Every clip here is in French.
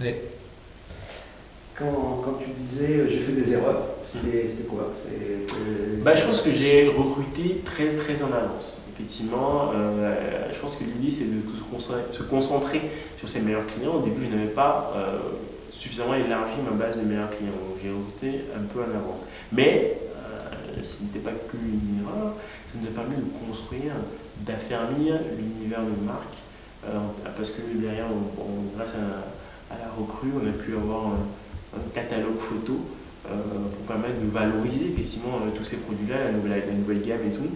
Oui. Quand tu disais j'ai fait des erreurs, c'était quoi? Je pense que j'ai recruté très très en avance. Effectivement, je pense que l'idée c'est de se concentrer sur ses meilleurs clients. Au début, je n'avais pas suffisamment élargi ma base de meilleurs clients. Donc, j'ai recruté un peu en avance. Mais ce n'était pas que une erreur, ça nous a permis de construire, d'affermir l'univers de marque. Parce que derrière, grâce à la recrue, on a pu avoir un catalogue photo pour permettre de valoriser effectivement tous ces produits-là, la nouvelle gamme et tout,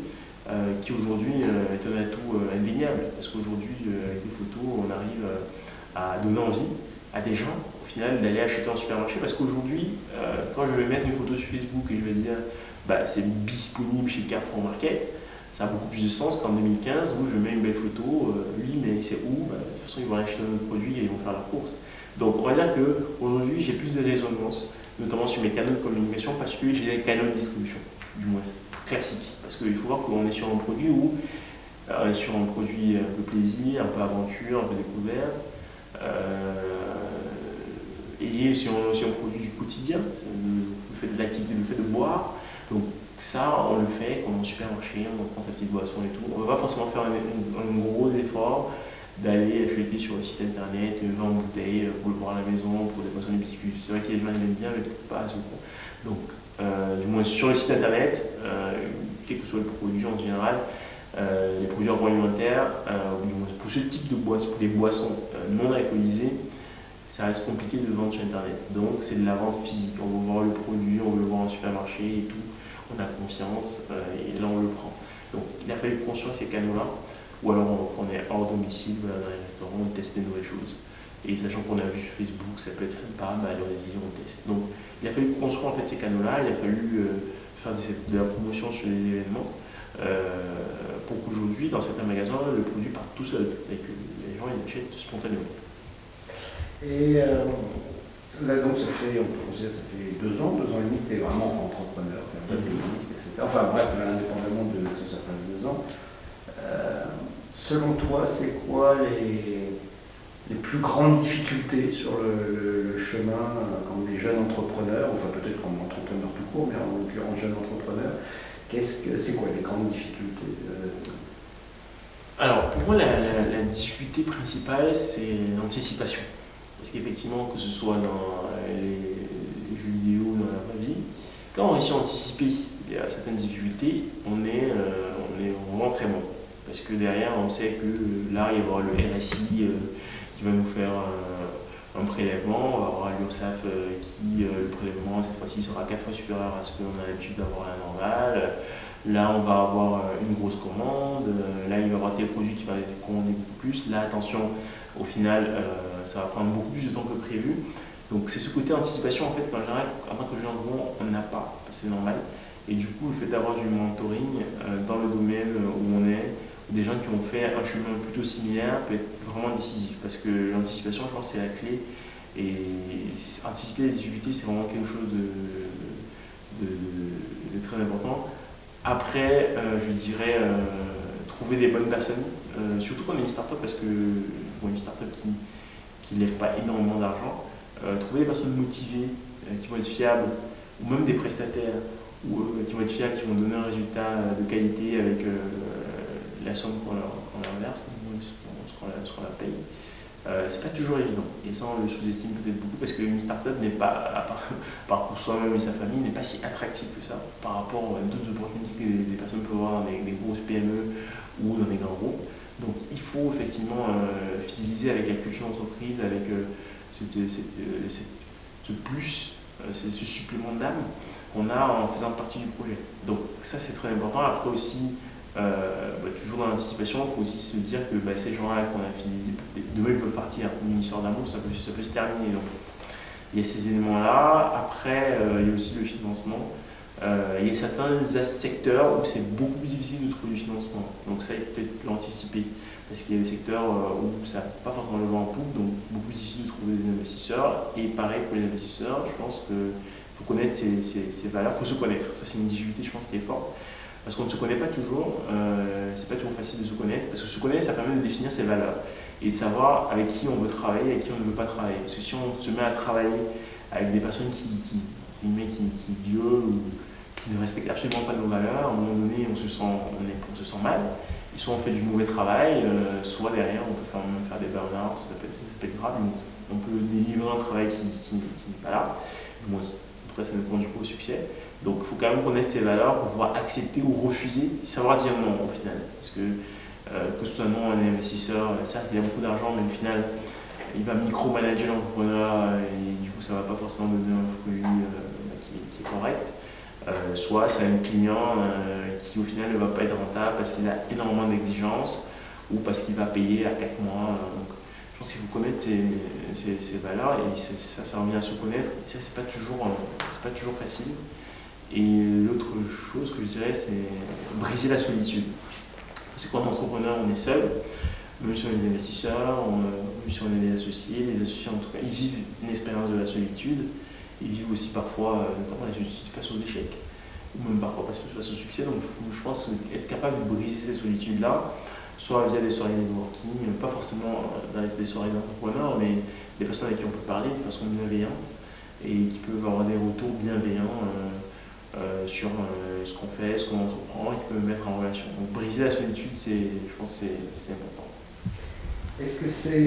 qui aujourd'hui est un atout indéniable. Parce qu'aujourd'hui, avec des photos, on arrive à donner envie à des gens, au final, d'aller acheter en supermarché. Parce qu'aujourd'hui, quand je vais mettre une photo sur Facebook et je vais dire c'est disponible chez Carrefour Market, ça a beaucoup plus de sens qu'en 2015 où je mets une belle photo, lui, mais c'est où de toute façon, ils vont acheter un autre produit et ils vont faire leur course. Donc, on va dire qu'aujourd'hui, j'ai plus de résonance, notamment sur mes canaux de communication, parce que j'ai des canaux de distribution, du moins classiques. Parce qu'il faut voir qu'on est sur un produit où on est sur un produit un peu plaisir, un peu aventure, un peu découverte, et sur un produit du quotidien, le fait de l'activité, le fait de boire. Donc, ça, on le fait comme en supermarché, on prend sa petite boisson et tout. On ne va pas forcément faire un gros effort d'aller acheter sur le site internet 20 bouteilles pour le boire à la maison, pour des boissons de biscuits. C'est vrai que les gens aiment bien, mais peut-être pas à ce point. Donc, du moins sur le site internet, quel que soit le produit en général, les produits agroalimentaires, du moins pour ce type de boissons, pour les boissons non alcoolisées, ça reste compliqué de vendre sur internet. Donc, c'est de la vente physique. On veut voir le produit, on veut le voir en supermarché et tout. On a confiance et là on le prend. Donc, il a fallu construire ces canaux-là. Ou alors on est hors domicile, dans les restaurants, on teste des nouvelles choses. Et sachant qu'on a vu sur Facebook, ça peut être sympa, allons-y, on teste. Donc il a fallu construire en fait ces canaux-là, il a fallu faire de la promotion sur les événements pour qu'aujourd'hui, dans certains magasins, le produit parte tout seul et que les gens ils achètent spontanément. Et là, donc, on peut considérer que ça fait 2 ans et demi que tu es vraiment entrepreneur, que tu existes, etc. Enfin bref, indépendamment de que ça fasse 2 ans. Selon toi, c'est quoi les plus grandes difficultés sur le chemin quand on est jeune entrepreneur, enfin peut-être comme entrepreneur tout court, mais en l'occurrence jeune entrepreneur, c'est quoi les grandes difficultés? Alors pour moi la difficulté principale c'est l'anticipation. Parce qu'effectivement que ce soit dans les jeux vidéo ou dans la vraie vie, quand on réussit à anticiper certaines difficultés, on est vraiment très bon. Parce que derrière, on sait que là, il va y avoir le RSI qui va nous faire un prélèvement, on va avoir l'URSSAF le prélèvement, cette fois-ci, sera 4 fois supérieur à ce qu'on a l'habitude d'avoir à la normale. Là, on va avoir une grosse commande. Là, il va y avoir tel produit qui va être commandé beaucoup plus. Là, attention, au final, ça va prendre beaucoup plus de temps que prévu. Donc, c'est ce côté anticipation, en fait, qu'en général, en tant que jeune entrepreneur, on n'a pas. C'est normal. Et du coup, le fait d'avoir du mentoring dans le domaine où on est, des gens qui ont fait un chemin plutôt similaire peut être vraiment décisif parce que l'anticipation, je pense, c'est la clé et anticiper les difficultés, c'est vraiment quelque chose de très important. Après, je dirais trouver des bonnes personnes, surtout quand on est une start-up parce que une start-up qui ne lève pas énormément d'argent, trouver des personnes motivées qui vont être fiables ou même des prestataires qui vont être fiables, qui vont donner un résultat de qualité avec la somme qu'on leur verse, ce qu'on leur paye. C'est pas toujours évident. Et ça, on le sous-estime peut-être beaucoup parce qu'une start-up n'est pas, pour soi-même et sa famille, n'est pas si attractive que ça par rapport à d'autres opportunités que des personnes peuvent avoir dans des grosses PME ou dans des grands groupes. Donc il faut effectivement fidéliser avec la culture d'entreprise, avec ce plus, ce supplément d'âme qu'on a en faisant partie du projet. Donc ça c'est très important. Après aussi, toujours dans l'anticipation, il faut aussi se dire que ces gens-là qu'on a fini, demain ils peuvent partir comme une histoire d'amour, ça peut se terminer. Donc, il y a ces éléments-là. Après, il y a aussi le financement. Il y a certains secteurs où c'est beaucoup plus difficile de trouver du financement. Donc ça, il faut peut-être l'anticiper. Parce qu'il y a des secteurs où ça n'a pas forcément le vent en poupe, donc beaucoup plus difficile de trouver des investisseurs. Et pareil pour les investisseurs, je pense qu'il faut connaître ses valeurs, il faut se connaître. Ça, c'est une difficulté, je pense, qui est forte. Parce qu'on ne se connaît pas toujours, c'est pas toujours facile de se connaître, parce que se connaître, ça permet de définir ses valeurs. et savoir avec qui on veut travailler et avec qui on ne veut pas travailler. Parce que si on se met à travailler avec des personnes qui violent ou qui ne respectent absolument pas nos valeurs, à un moment donné on se sent mal, et soit on fait du mauvais travail, soit derrière on peut même faire des burn-out, ça peut être grave, donc on peut délivrer un travail qui n'est pas là. Moi, en tout cas, ça ne conduit pas au succès. Donc il faut quand même connaître ses valeurs pour pouvoir accepter ou refuser, savoir dire non au final. Parce que ce soit non un investisseur, certes il a beaucoup d'argent, mais au final il va micromanager l'entrepreneur et du coup ça ne va pas forcément donner un fruit qui est correct. Soit c'est un client qui au final ne va pas être rentable parce qu'il a énormément d'exigences ou parce qu'il va payer à 4 mois. Donc, je pense qu'il faut connaître ses valeurs et ça revient à se connaître. Et ça, c'est pas toujours facile. Et l'autre chose que je dirais, c'est briser la solitude. Parce que quand on est entrepreneur, on est seul, même si on est des investisseurs, même si on est des associés en tout cas, ils vivent une expérience de la solitude. Ils vivent aussi parfois, notamment la solitude face aux échecs, ou même parfois face au succès. Donc je pense être capable de briser ces solitudes-là, soit via des soirées networking, pas forcément dans des soirées d'entrepreneurs, mais des personnes avec qui on peut parler de façon bienveillante et qui peuvent avoir des retours bienveillants sur ce qu'on fait, ce qu'on entreprend, et qui peuvent mettre en relation. Donc briser la solitude, je pense que c'est important. Est-ce que c'est